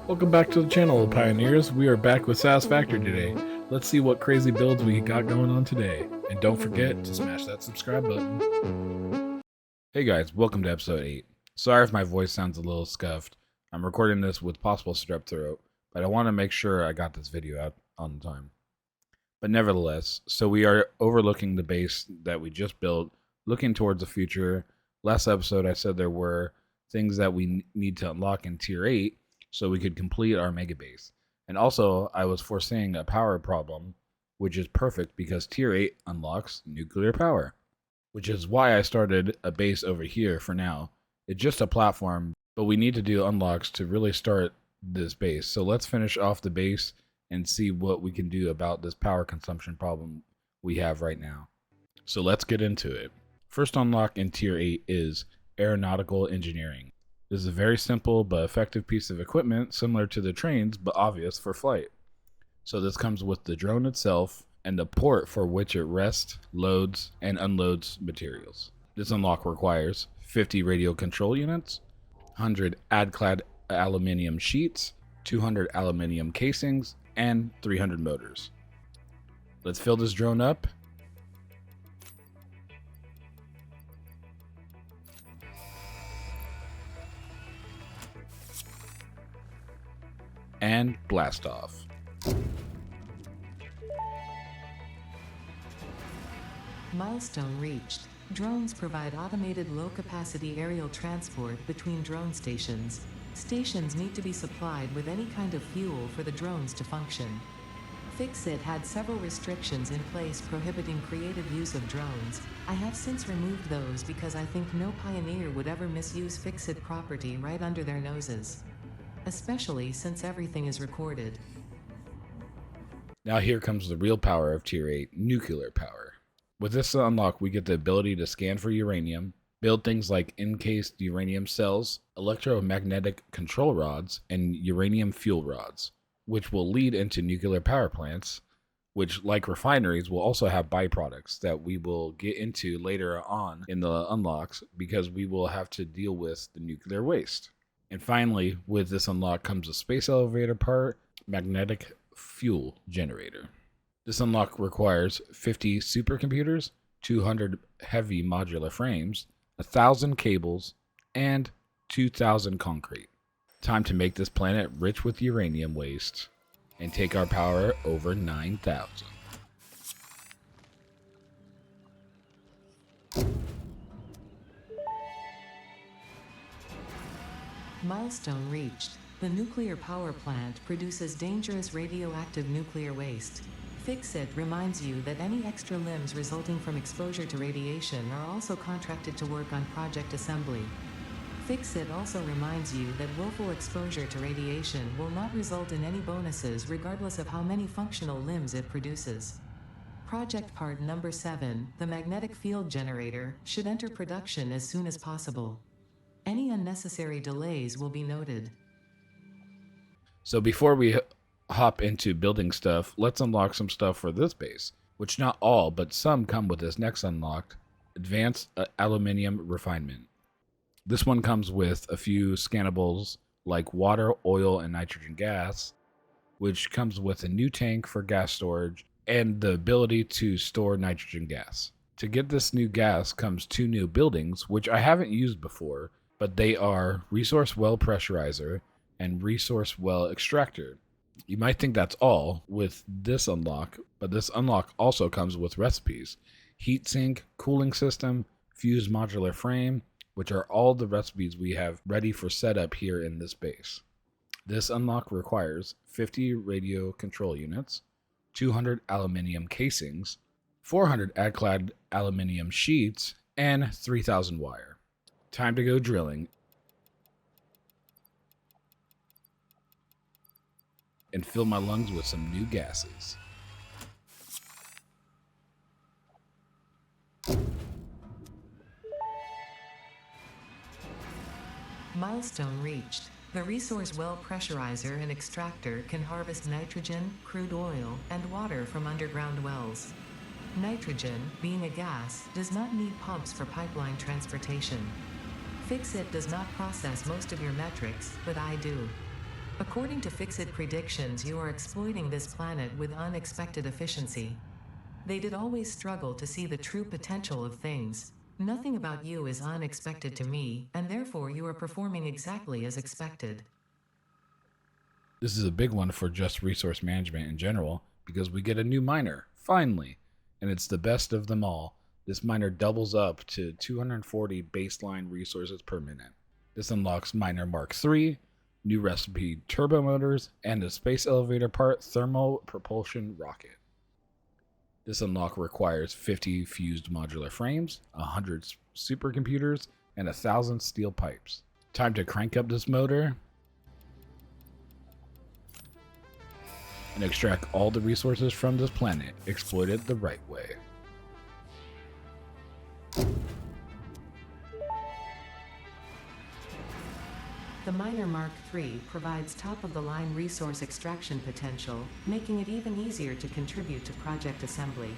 Welcome back to the channel, Pioneers. We are back with Satisfactory today. Let's see what crazy builds we got going on today. And don't forget to smash that subscribe button. Hey guys, welcome to episode 8. Sorry if my voice sounds a little scuffed. I'm recording this with possible strep throat, but I want to make sure I got this video out on time. But nevertheless, so we are overlooking the base that we just built, looking towards the future. Last episode I said there were things that we need to unlock in tier 8 so we could complete our mega base. And also I was foreseeing a power problem, which is perfect because tier 8 unlocks nuclear power, which is why I started a base over here for now. It's just a platform, but we need to do unlocks to really start this base. So let's finish off the base and see what we can do about this power consumption problem we have right now. So let's get into it. First unlock in tier 8 is aeronautical engineering. This is a very simple but effective piece of equipment similar to the trains but obvious for flight. So this comes with the drone itself and the port for which it rests, loads, and unloads materials. This unlock requires 50 radio control units, 100 ad-clad aluminium sheets, 200 aluminium casings, and 300 motors. Let's fill this drone up. And blast off. Milestone reached. Drones provide automated low-capacity aerial transport between drone stations. Stations need to be supplied with any kind of fuel for the drones to function. Fixit had several restrictions in place prohibiting creative use of drones. I have since removed those because I think no pioneer would ever misuse Fixit property right under their noses. Especially since everything is recorded. Now here comes the real power of tier 8, nuclear power. With this unlock we get the ability to scan for uranium, build things like encased uranium cells, electromagnetic control rods, and uranium fuel rods, which will lead into nuclear power plants, which, like refineries, will also have byproducts that we will get into later on in the unlocks because we will have to deal with the nuclear waste. And finally, with this unlock comes a space elevator part, magnetic fuel generator. This unlock requires 50 supercomputers, 200 heavy modular frames, 1,000 cables, and 2,000 concrete. Time to make this planet rich with uranium waste and take our power over 9,000. Milestone reached. The nuclear power plant produces dangerous radioactive nuclear waste. Fixit reminds you that any extra limbs resulting from exposure to radiation are also contracted to work on project assembly. Fixit also reminds you that willful exposure to radiation will not result in any bonuses regardless of how many functional limbs it produces. Project part number 7, the magnetic field generator, should enter production as soon as possible. Any unnecessary delays will be noted. So before we hop into building stuff, let's unlock some stuff for this base, which not all, but some come with this next unlocked, advanced aluminium refinement. This one comes with a few scannables like water, oil, and nitrogen gas, which comes with a new tank for gas storage and the ability to store nitrogen gas. To get this new gas comes 2 new buildings, which I haven't used before, but they are Resource Well Pressurizer and Resource Well Extractor. You might think that's all with this unlock, but this unlock also comes with recipes. Heatsink, cooling system, fused modular frame, which are all the recipes we have ready for setup here in this base. This unlock requires 50 radio control units, 200 aluminium casings, 400 ad-clad aluminium sheets, and 3,000 wire. Time to go drilling and fill my lungs with some new gases. Milestone reached. The Resource Well Pressurizer and Extractor can harvest nitrogen, crude oil, and water from underground wells. Nitrogen, being a gas, does not need pumps for pipeline transportation. Fixit does not process most of your metrics, but I do. According to Fixit predictions, you are exploiting this planet with unexpected efficiency. They did always struggle to see the true potential of things. Nothing about you is unexpected to me, and therefore you are performing exactly as expected. This is a big one for just resource management in general, because we get a new miner, finally, and it's the best of them all. This miner doubles up to 240 baseline resources per minute. This unlocks Miner Mark III, new recipe turbo motors, and a space elevator part thermal propulsion rocket. This unlock requires 50 fused modular frames, 100 supercomputers, and 1,000 steel pipes. Time to crank up this motor and extract all the resources from this planet, exploited the right way. The Miner Mark III provides top-of-the-line resource extraction potential, making it even easier to contribute to project assembly.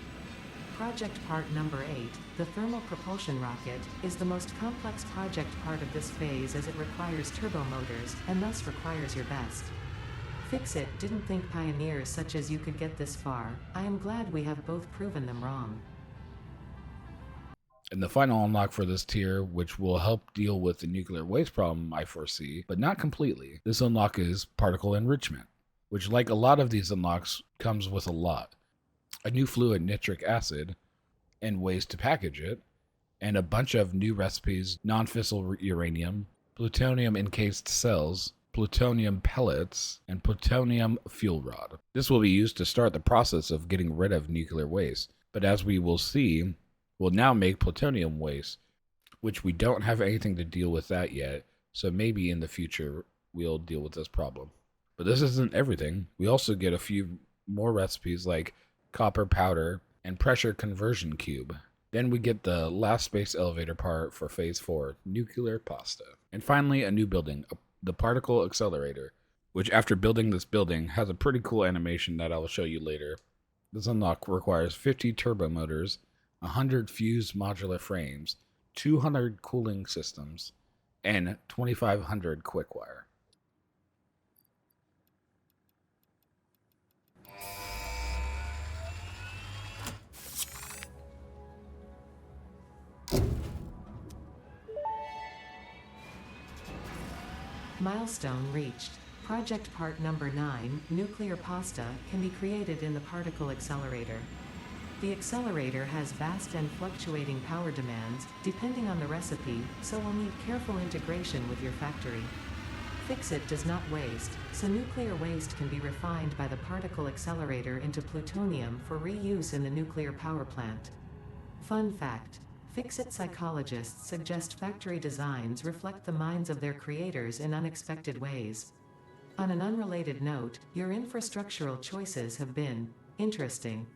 Project part number 8, the thermal propulsion rocket, is the most complex project part of this phase as it requires turbo motors, and thus requires your best. Fixit didn't think pioneers such as you could get this far. I am glad we have both proven them wrong. And the final unlock for this tier, which will help deal with the nuclear waste problem I foresee, but not completely. This unlock is particle enrichment, which, like a lot of these unlocks, comes with a lot. A new fluid nitric acid, and ways to package it, and a bunch of new recipes, non-fissile uranium, plutonium encased cells, plutonium pellets, and plutonium fuel rod. This will be used to start the process of getting rid of nuclear waste, but as we will see, we'll now make plutonium waste, which we don't have anything to deal with that yet, so maybe in the future we'll deal with this problem. But this isn't everything. We also get a few more recipes like copper powder and pressure conversion cube. Then we get the last space elevator part for phase 4, nuclear pasta. And finally, a new building, the particle accelerator, which after building this building has a pretty cool animation that I will show you later. This unlock requires 50 turbo motors, 100 fused modular frames, 200 cooling systems, and 2,500 quickwire. Milestone reached. Project part number 9, nuclear pasta, can be created in the particle accelerator. The accelerator has vast and fluctuating power demands, depending on the recipe, so will need careful integration with your factory. Fixit does not waste, so nuclear waste can be refined by the particle accelerator into plutonium for reuse in the nuclear power plant. Fun fact: Fixit psychologists suggest factory designs reflect the minds of their creators in unexpected ways. On an unrelated note, your infrastructural choices have been interesting.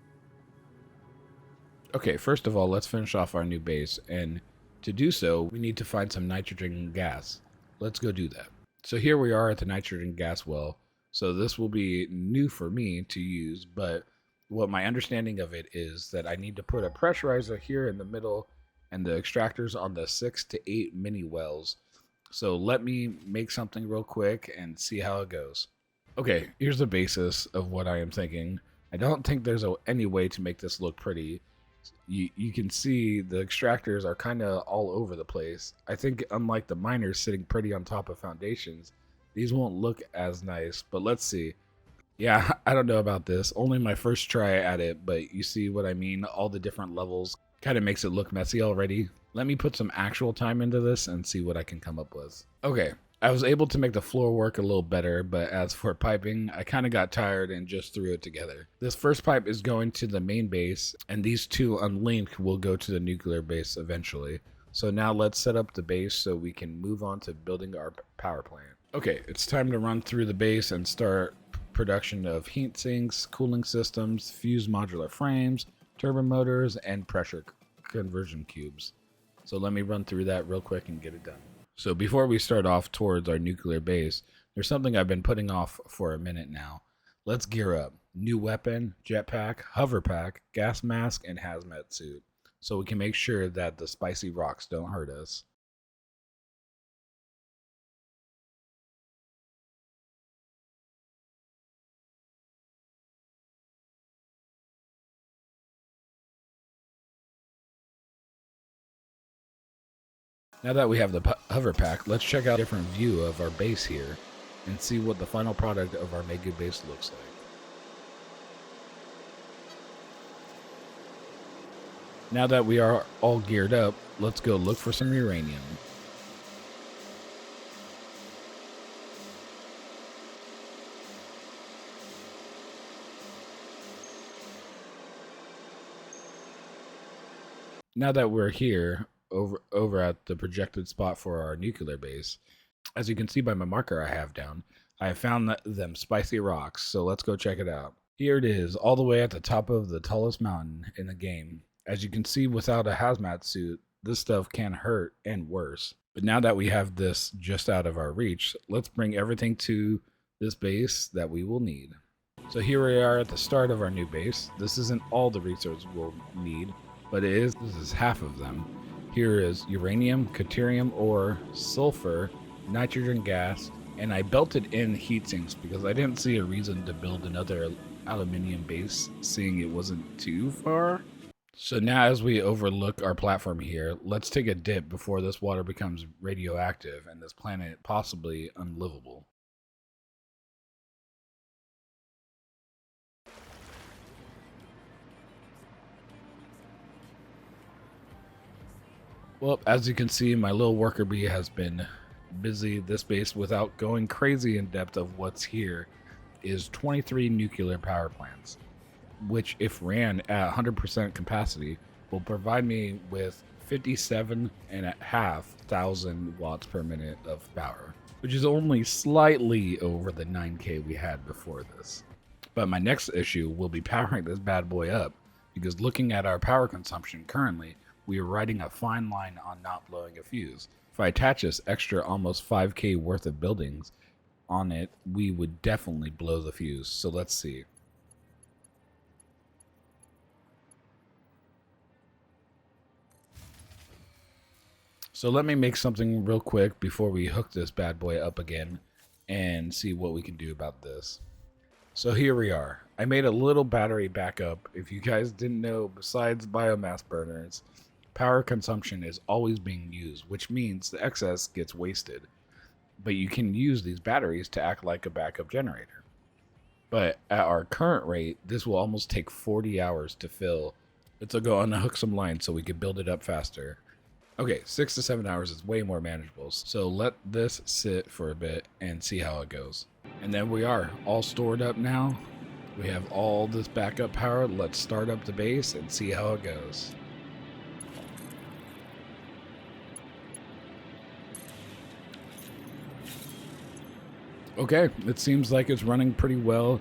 Okay, first of all, let's finish off our new base, and to do so, we need to find some nitrogen gas. Let's go do that. So here we are at the nitrogen gas well. So this will be new for me to use, but what my understanding of it is that I need to put a pressurizer here in the middle and the extractors on the 6 to 8 mini wells. So let me make something real quick and see how it goes. Okay, here's the basis of what I am thinking. I don't think there's any way to make this look pretty. You can see the extractors are kind of all over the place. I think unlike the miners sitting pretty on top of foundations, these won't look as nice, but let's see. Yeah, I don't know about this. Only my first try at it, but you see what I mean? All the different levels kind of makes it look messy already. Let me put some actual time into this and see what I can come up with. Okay, I was able to make the floor work a little better, but as for piping, I kind of got tired and just threw it together. This first pipe is going to the main base, and these two unlinked will go to the nuclear base eventually. So now let's set up the base so we can move on to building our power plant. Okay, it's time to run through the base and start production of heat sinks, cooling systems, fused modular frames, turbo motors, and pressure conversion cubes. So let me run through that real quick and get it done. So before we start off towards our nuclear base, there's something I've been putting off for a minute now. Let's gear up. New weapon, jetpack, hover pack, gas mask, and hazmat suit, so we can make sure that the spicy rocks don't hurt us. Now that we have the hover pack, let's check out a different view of our base here and see what the final product of our mega base looks like. Now that we are all geared up, let's go look for some uranium. Now that we're here, over at the projected spot for our nuclear base, as you can see by my marker I have down, I have found them spicy rocks, so let's go check it out. Here it is, all the way at the top of the tallest mountain in the game. As you can see, without a hazmat suit, this stuff can hurt and worse. But now that we have this just out of our reach, let's bring everything to this base that we will need. So here we are at the start of our new base. This isn't all the resources we'll need, but this is half of them. Here is uranium, deuterium ore, sulfur, nitrogen gas, and I belted in heat sinks because I didn't see a reason to build another aluminium base, seeing it wasn't too far. So now as we overlook our platform here, let's take a dip before this water becomes radioactive and this planet possibly unlivable. Well, as you can see, my little worker bee has been busy this base without going crazy in depth of what's here is 23 nuclear power plants, which if ran at 100% capacity will provide me with 57,500 watts per minute of power, which is only slightly over the 9K we had before this. But my next issue will be powering this bad boy up, because looking at our power consumption currently, we are riding a fine line on not blowing a fuse. If I attach this extra almost 5K worth of buildings on it, we would definitely blow the fuse. So let's see. So let me make something real quick before we hook this bad boy up again and see what we can do about this. So here we are. I made a little battery backup. If you guys didn't know, besides biomass burners, power consumption is always being used, which means the excess gets wasted. But you can use these batteries to act like a backup generator. But at our current rate, this will almost take 40 hours to fill. Let's go unhook some lines so we can build it up faster. Okay, 6 to 7 hours is way more manageable. So let this sit for a bit and see how it goes. And then we are all stored up now. We have all this backup power. Let's start up the base and see how it goes. Okay, it seems like it's running pretty well.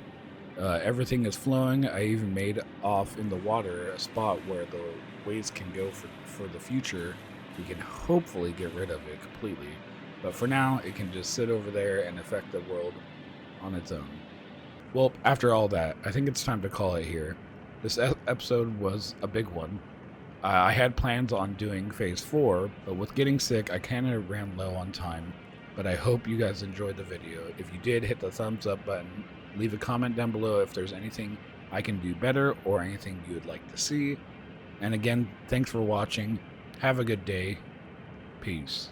Everything is flowing. I even made off in the water a spot where the waste can go for the future. We can hopefully get rid of it completely. But for now, it can just sit over there and affect the world on its own. Well, after all that, I think it's time to call it here. This episode was a big one. I had plans on doing phase 4, but with getting sick, I kind of ran low on time. But I hope you guys enjoyed the video. If you did, hit the thumbs up button. Leave a comment down below if there's anything I can do better or anything you would like to see. And again, thanks for watching. Have a good day. Peace.